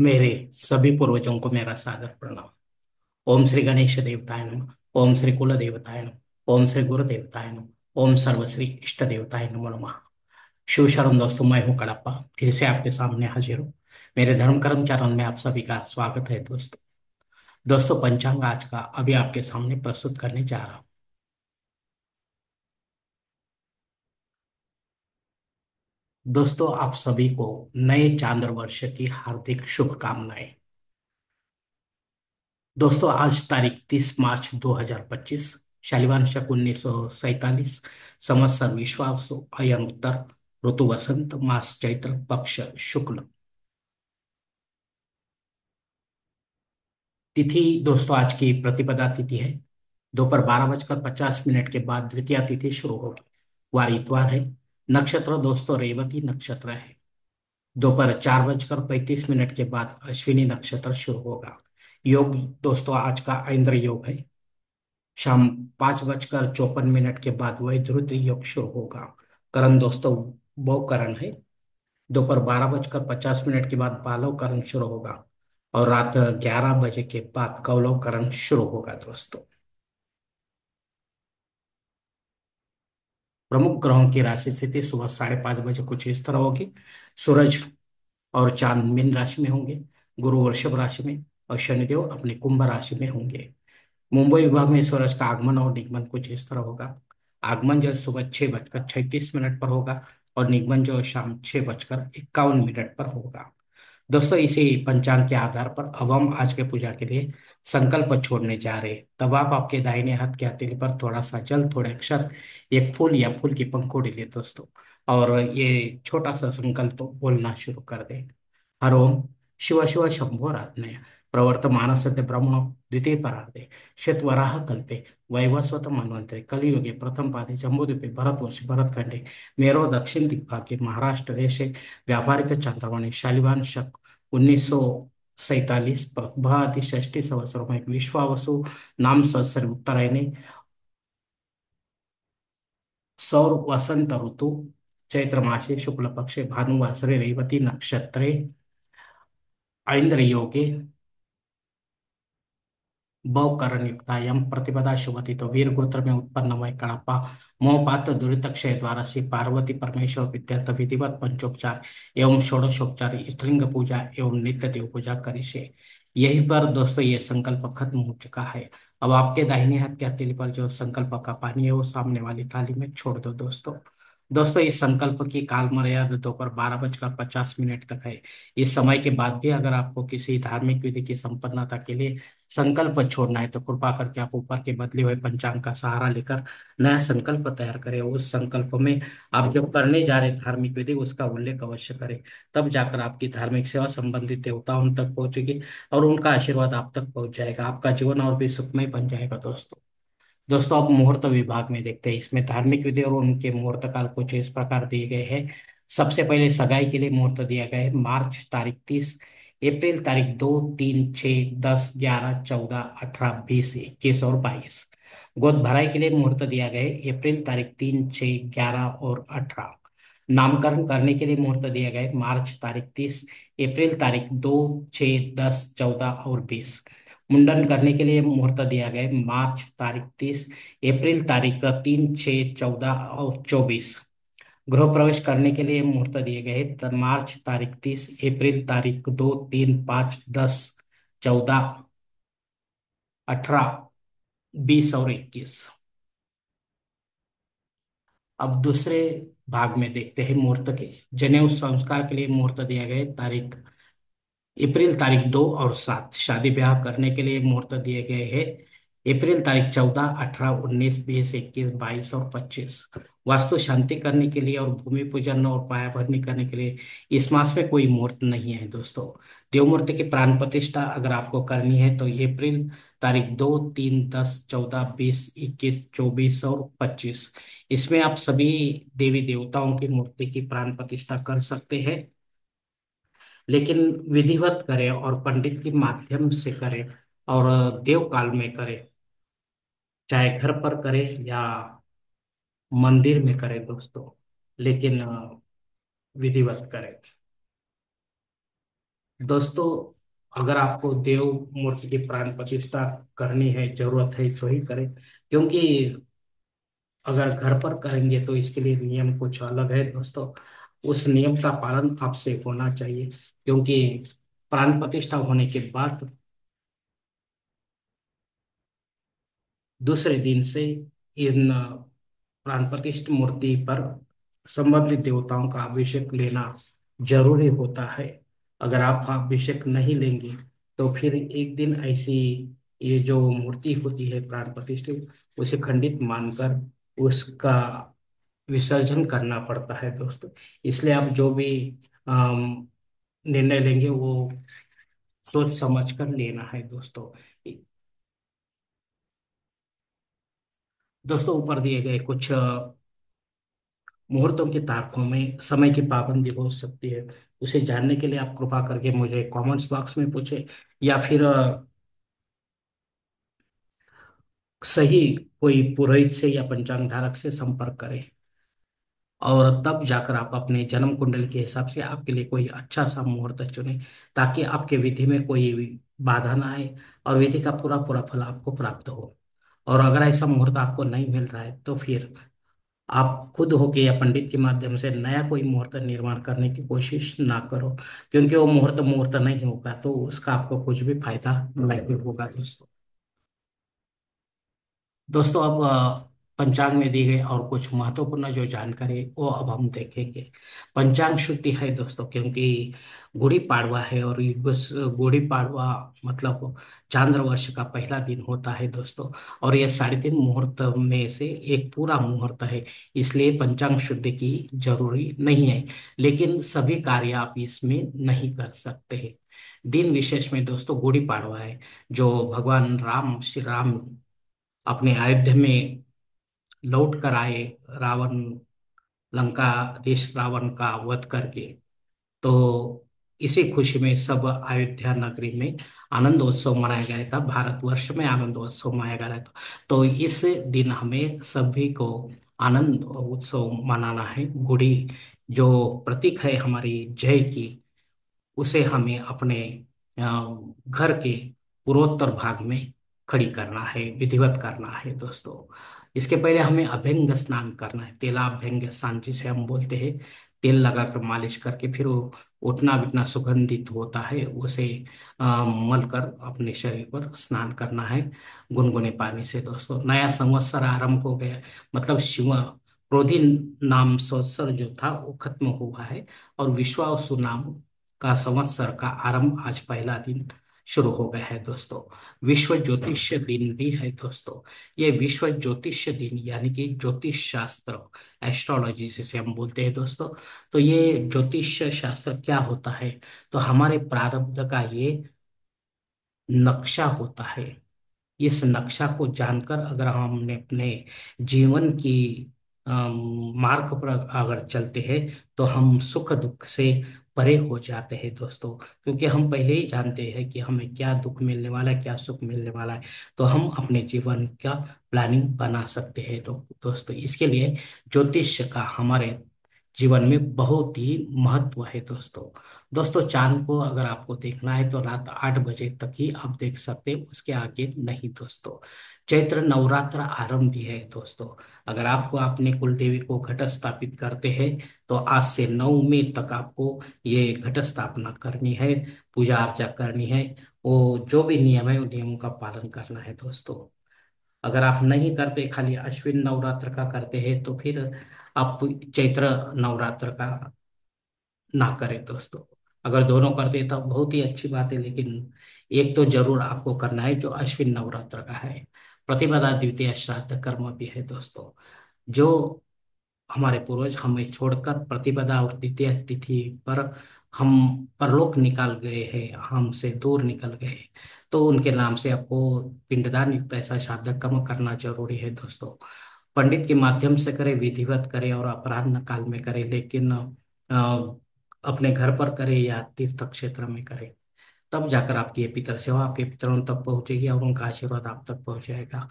मेरे सभी पूर्वजों को मेरा सादर प्रणाम। ओम श्री गणेश देवताय नमः। ओम श्री कुल देवताय नमः। ओम श्री गुरु देवताय नमः। ओम सर्वश्री इष्ट देवताय नमो नमः। शिव शरण दोस्तों, मैं हूँ कड़प्पा, फिर से आपके सामने हाजिर हूँ। मेरे धर्म कर्म चरण में आप सभी का स्वागत है दोस्तों। दोस्तों, पंचांग आज का अभी आपके सामने प्रस्तुत करने जा रहा हूँ। दोस्तों, आप सभी को नए चांद्र वर्ष की हार्दिक शुभकामनाएं। दोस्तों, आज तारीख 30 मार्च 2025, शालिवान शक 1947, संवत्सर विश्वावसु, अयन उत्तर, ऋतु वसंत, मास चैत्र, पक्ष शुक्ल। तिथि दोस्तों, आज की प्रतिपदा तिथि है। दोपहर 12:50 के बाद द्वितीया तिथि शुरू होगी। वार इतवार है। नक्षत्र दोस्तों रेवती नक्षत्र है। दोपहर 4:35 के बाद अश्विनी नक्षत्र शुरू होगा। योग दोस्तों आज का ऐंद्र योग है। शाम 5:54 के बाद वैधृत योग शुरू होगा। करण दोस्तों वो करण है। दोपहर 12:50 के बाद बालव करण शुरू होगा। और रात 11 बजे के बाद कौलव करण शुरू होगा दोस्तों। प्रमुख ग्रहों की राशि स्थिति सुबह 5:30 बजे कुछ इस तरह होगी। सूरज और चांद मीन राशि में होंगे। गुरु वृषभ राशि में और शनिदेव अपने कुंभ राशि में होंगे। मुंबई विभाग में सूरज का आगमन और निगमन कुछ इस तरह होगा। आगमन जो है सुबह 6:36 पर होगा। और निगमन जो है शाम 6:51 पर होगा। दोस्तों, इसी पंचांग के आधार पर अब हम आज के पूजा के लिए संकल्प छोड़ने जा रहे हैं। तब आप आपके दाहिने हाथ के हथेली पर थोड़ा सा जल, थोड़े अक्षत, एक फूल या फूल की पंखुड़ी ले दोस्तों। और ये छोटा सा संकल्प बोलना शुरू कर दें। हर ओम शिव शिव शंभोरात्मय प्रवर्तमान सत्य ब्रह्मणो द्वितीय परार्धे श्वेतवराह कल्पे वैवस्वत मन्वंतरे कलियुगे प्रथम पादे जम्बूद्वीपे भरतवर्ष भरतखंडे मेरो दक्षिण दिग्भागे महाराष्ट्र देशे व्यापारिक चंद्रमणि शालिवान शक 1947 प्रभाति षष्ठी संवत्सरों में विश्वावसु नाम संवत्सर उत्तरायणे सौर वसंत ऋतु चैत्र मासे शुक्ल पक्षे भानुवासरे रेवती नक्षत्रे ऐन्द्र योगे बहुकरण युक्तायम प्रतिपदा शुभति तो वीर गोत्र में उत्पन्न वै कड़प्पा मोहपात दुरित क्षय द्वारा श्री पार्वती परमेश्वर विद्यार्थ विधिवत पंचोपचार एवं षोडशोपचार स्त्रिंग पूजा एवं नित्य देव पूजा करिष्ये। यही पर दोस्तों ये संकल्प खत्म हो चुका है। अब आपके दाहिने हाथ के हथेली पर जो संकल्प का पानी है वो सामने वाली थाली में छोड़ दो दोस्तों। दोस्तों, इस संकल्प की काल मर्यादा दोपहर 12:50 तक है। इस समय के बाद भी अगर आपको किसी धार्मिक विधि की संपन्नता के लिए संकल्प छोड़ना है तो कृपा करके आप ऊपर के बदले हुए पंचांग का सहारा लेकर नया संकल्प तैयार करें। उस संकल्प में आप जो करने जा रहे धार्मिक विधि उसका उल्लेख अवश्य करें। तब जाकर आपकी धार्मिक सेवा संबंधित देवताओं तक पहुंचेगी और उनका आशीर्वाद आप तक पहुंच जाएगा। आपका जीवन और भी सुखमय बन जाएगा दोस्तों। दोस्तों, अब मुहूर्त विभाग में देखते हैं। इसमें धार्मिक विधि और उनके मुहूर्त काल कुछ इस प्रकार दिए गए हैं। सबसे पहले सगाई के लिए मुहूर्त दिया गया है मार्च तारीख 30, अप्रैल तारीख 2, 3, 6, 10, 11, 14, 18, 20, 21 और 22। गोद भराई के लिए मुहूर्त दिया गया है अप्रैल तारीख 3, 6, 11 और 18। नामकरण करने के लिए मुहूर्त दिया गया है मार्च तारीख 30, अप्रैल तारीख 2, 6, 10, 14 और 20। मुंडन करने के लिए मुहूर्त दिया गया है मार्च तारीख 30, अप्रैल तारीख 3, 6, 14 और 24। गृह प्रवेश करने के लिए मुहूर्त दिए गए हैं मार्च तारीख 30, अप्रैल तारीख 2, 3, 5, 10, 14, 18, 20 और 21। अब दूसरे भाग में देखते हैं मुहूर्त के। जनेऊ संस्कार के लिए मुहूर्त दिया गया है तारीख अप्रैल तारीख 2 और 7। शादी ब्याह करने के लिए मुहूर्त दिए गए हैं अप्रैल तारीख 14, 18, 19, 20, 21, 22 और 25। वास्तु शांति करने के लिए और भूमि पूजन और पाया भरनी करने के लिए इस मास में कोई मुहूर्त नहीं है दोस्तों। देव मूर्ति की प्राण प्रतिष्ठा अगर आपको करनी है तो ये अप्रैल तारीख 2, 3, 10, 14, 20, 21, 24 और 25। इसमें आप सभी देवी देवताओं की मूर्ति की प्राण प्रतिष्ठा कर सकते हैं। लेकिन विधिवत करें और पंडित के माध्यम से करें और देव काल में करें। चाहे घर पर करें या मंदिर में करें दोस्तों, लेकिन विधिवत करें। दोस्तों, अगर आपको देव मूर्ति की प्राण प्रतिष्ठा करनी है, जरूरत है, तो ही करें। क्योंकि अगर घर पर करेंगे तो इसके लिए नियम कुछ अलग है दोस्तों। उस नियम का पालन आपसे होना चाहिए, क्योंकि प्राण प्रतिष्ठा होने के बाद दूसरे दिन से इन प्राण प्रतिष्ठित मूर्ति पर संबंधित देवताओं का अभिषेक लेना जरूरी होता है। अगर आप अभिषेक नहीं लेंगे तो फिर एक दिन ऐसी ये जो मूर्ति होती है प्राण प्रतिष्ठित, उसे खंडित मानकर उसका विसर्जन करना पड़ता है दोस्तों। इसलिए आप जो भी अम, निर्णय लेंगे वो सोच समझ कर लेना है दोस्तों। दोस्तों, ऊपर दिए गए कुछ मुहूर्तों की तारीखों में समय की पाबंदी हो सकती है। उसे जानने के लिए आप कृपा करके मुझे कमेंट्स बॉक्स में पूछे, या फिर सही कोई पुरोहित से या पंचांग धारक से संपर्क करें, और तब जाकर आप अपने जन्म कुंडल के हिसाब से आपके लिए कोई अच्छा सा मुहूर्त चुनें, ताकि आपके विधि में कोई भी बाधा ना आए और विधि का पूरा पूरा फल आपको प्राप्त हो। और अगर ऐसा मुहूर्त आपको नहीं मिल रहा है तो फिर आप खुद होके या पंडित के माध्यम से नया कोई मुहूर्त निर्माण करने की कोशिश ना करो, क्योंकि वो मुहूर्त मुहूर्त नहीं होगा तो उसका आपको कुछ भी फायदा नहीं होगा दोस्तों। दोस्तों, अब पंचांग में दी गई और कुछ महत्वपूर्ण जो जानकारी है, वो अब हम देखेंगे। पंचांग शुद्धि है दोस्तों, क्योंकि गुड़ी पाड़वा है और गुड़ी पाड़वा मतलब चांद्र वर्ष का पहला दिन होता है दोस्तों। और यह 3.5 मुहूर्त में से एक पूरा मुहूर्त है, इसलिए पंचांग शुद्धि की जरूरी नहीं है। लेकिन सभी कार्य आप इसमें नहीं कर सकते हैं। दिन विशेष में दोस्तों गुड़ी पाड़वा है, जो भगवान राम, श्री राम अपने अयोध्या में लौट कर आए, रावण, लंका देश रावण का वध करके। तो इसी खुशी में सब अयोध्या नगरी में आनंदोत्सव मनाया गया था, भारतवर्ष में आनंदोत्सव मनाया गया था। तो इस दिन हमें सभी को आनंद उत्सव मनाना है। गुड़ी जो प्रतीक है हमारी जय की, उसे हमें अपने अ, घर के पूर्वोत्तर भाग में खड़ी करना है, विधिवत करना है दोस्तों। इसके पहले हमें अभ्यंग स्नान करना है, तेलाभ्यंग स्नान जिसे हम बोलते हैं। तेल लगाकर मालिश करके फिर वो उठना बिटना सुगंधित होता है, उसे मल कर अपने शरीर पर स्नान करना है गुनगुने पानी से दोस्तों। नया संवत्सर आरंभ हो गया, मतलब शिव क्रोधी नाम संवत्सर जो था वो खत्म हुआ है, और विश्वावसु नाम का संवत्सर का आरंभ आज पहला दिन शुरू हो गया है दोस्तों। विश्व ज्योतिष दिन भी है दोस्तों। ये विश्व ज्योतिष दिन यानी कि ज्योतिष शास्त्र, एस्ट्रोलॉजी जिसे हम बोलते हैं दोस्तों। तो ये ज्योतिष शास्त्र क्या होता है? तो हमारे प्रारब्ध का ये नक्शा होता है। इस नक्शा को जानकर अगर हमने अपने जीवन की मार्ग पर अगर चलते हैं तो हम सुख दुख से परे हो जाते हैं दोस्तों। क्योंकि हम पहले ही जानते हैं कि हमें क्या दुख मिलने वाला है, क्या सुख मिलने वाला है। तो हम अपने जीवन का प्लानिंग बना सकते हैं तो दोस्तों, इसके लिए ज्योतिष का हमारे जीवन में बहुत ही महत्व है दोस्तों। दोस्तों, चांद को अगर आपको देखना है तो रात 8 बजे तक ही आप देख सकते हैं, उसके आगे नहीं दोस्तों। चैत्र नवरात्र आरंभ भी है दोस्तों। अगर आपको अपने कुल देवी को घट स्थापित करते हैं तो आज से 9 मई तक आपको ये घट स्थापना करनी है, पूजा अर्चा करनी है। वो जो भी नियम है उन नियमों का पालन करना है दोस्तों। अगर आप नहीं करते, खाली अश्विन नवरात्र का करते हैं, तो फिर आप चैत्र नवरात्र का ना करें दोस्तों। अगर दोनों करते तो बहुत ही अच्छी बात है, लेकिन एक तो जरूर आपको करना है जो अश्विन नवरात्र का है। प्रतिपदा द्वितीय श्राद्ध कर्म भी है दोस्तों। जो हमारे पूर्वज हमें छोड़कर प्रतिपदा और द्वितीय तिथि पर हम परलोक निकाल गए हैं, हमसे दूर निकल गए, तो उनके नाम से आपको पिंडदान युक्त ऐसा श्राद्ध कर्म करना जरूरी है दोस्तों। पंडित के माध्यम से करें, विधिवत करें और अपराह्न काल में करें, लेकिन अपने घर पर करें या तीर्थ क्षेत्र में करें। तब जाकर आपकी ये पितर सेवा आपके पितरों तक पहुंचेगी और उनका आशीर्वाद आप तक पहुंच जाएगा।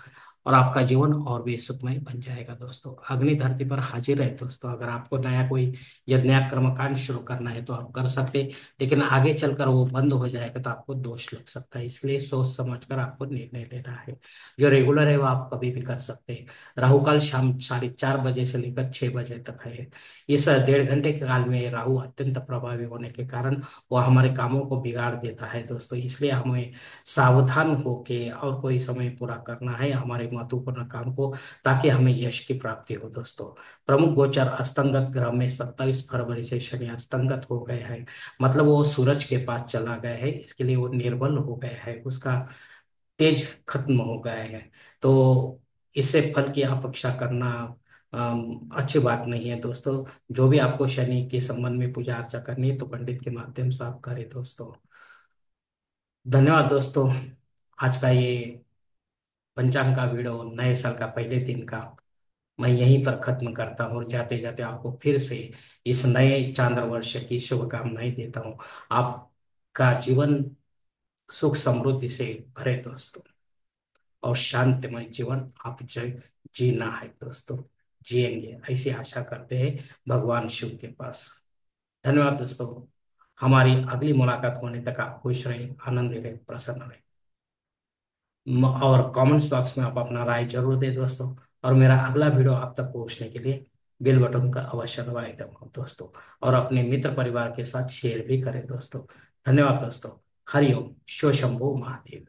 और आपका जीवन और भी सुखमय बन जाएगा दोस्तों। अग्नि धरती पर हाजिर है दोस्तों। अगर आपको नया कोई यज्ञ या कर्मकांड शुरू करना है तो आप कर सकते हैं, लेकिन आगे चलकर वो बंद हो जाएगा तो आपको दोष लग सकता है। इसलिए सोच समझकर आपको निर्णय लेना है। जो रेगुलर है वो आप कभी भी कर सकते हैं। राहु काल शाम 4:30 बजे से लेकर 6 बजे तक है। इस 1.5 घंटे के काल में राहु अत्यंत प्रभावी होने के कारण वो हमारे कामों को बिगाड़ देता है दोस्तों। इसलिए हमें सावधान होके और कोई समय पूरा करना है हमारे महत्वपूर्ण काम को, ताकि हमें यश की प्राप्ति हो दोस्तों। प्रमुख गोचर अस्तंगत ग्रह में 27 फरवरी से शनि अस्तंगत हो गए हैं। मतलब वो सूरज के पास चला गया है, इसके लिए वो निर्बल हो गया है, उसका तेज खत्म हो गया है। तो इससे फल की अपेक्षा करना अच्छी बात नहीं है दोस्तों। जो भी आपको शनि के संबंध में पूजा अर्चा करनी है तो पंडित के माध्यम से आप करें दोस्तों। धन्यवाद दोस्तों। आज का ये पंचांग का वीडियो, नए साल का पहले दिन का, मैं यहीं पर खत्म करता हूँ। और जाते जाते आपको फिर से इस नए चांद्र वर्ष की शुभकामनाएं देता हूँ। आपका जीवन सुख समृद्धि से भरे दोस्तों, और शांतिमय जीवन आप जीना है दोस्तों। जिएंगे ऐसी आशा करते हैं भगवान शिव के पास। धन्यवाद दोस्तों। हमारी अगली मुलाकात होने तक आप खुश रहें, आनंद रहे, प्रसन्न रहें। और कमेंट्स बॉक्स में आप अपना राय जरूर दें दोस्तों। और मेरा अगला वीडियो आप तक पहुंचने के लिए बेल बटन का अवश्य दबाएं दोस्तों। और अपने मित्र परिवार के साथ शेयर भी करें दोस्तों। धन्यवाद दोस्तों। हरिओम। शिव शंभो महादेव।